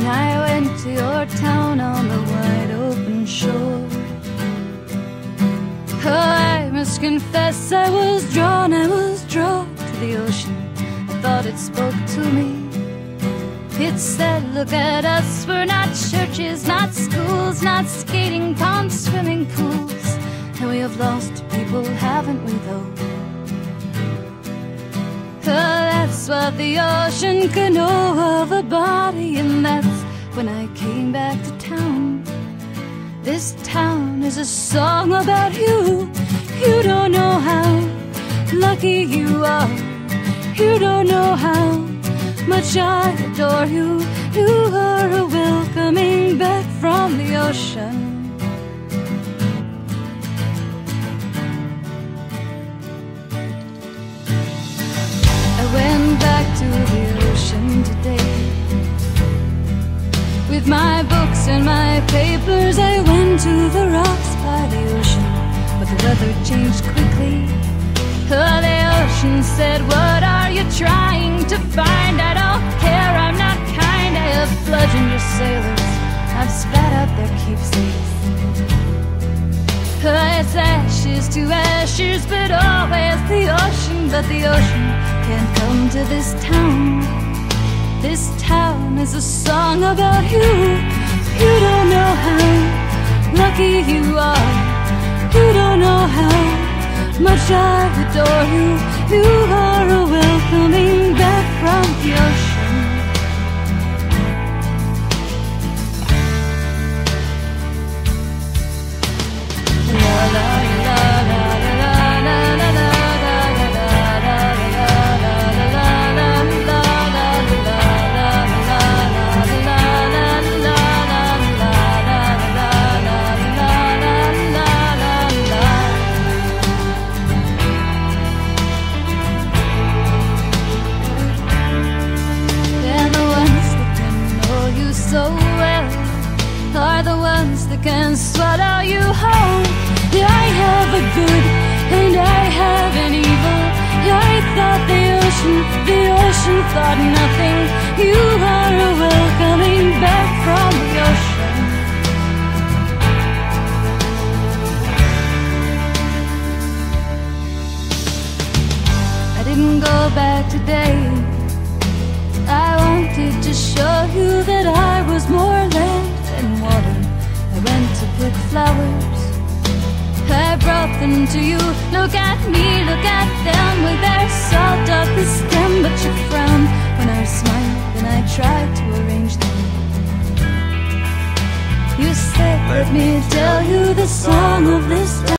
I went to your town on the wide open shore. Oh, I must confess I was drawn to the ocean. I thought it spoke to me. It said, look at us, we're not churches, not schools, not skating ponds, swimming pools. And we have lost people, haven't we though? Oh, that's what the ocean could know of a body. And that's when I came back to town. This town is a song about you. You don't know how lucky you are. You don't know how much I adore you. You are a welcoming back from the ocean. I went back to the ocean today. With my books and my papers, I went to the rocks by the ocean. But the weather changed quickly. Oh, the ocean said, what are you trying to find? I don't care, I'm not kind. I have bludgeoned your sailors, I've spat out their keepsakes. Oh, it's ashes to ashes, but always the ocean. But the ocean can't come to this town. This town is a song about you. You don't know how lucky you are. You don't know how much I adore you. You are a welcoming back from the ocean. La la la la la la la la. Are the ones that can swallow you whole. I have a good and I have an evil. I thought the ocean thought nothing. You are a welcoming back from the ocean. I didn't go back today. I wanted to show you that I was more land and water. I went to pick flowers, I brought them to you. Look at me, look at them with their salt of the stem. But you frowned when I smiled and I tried to arrange them. You said, let me tell you the song of this town.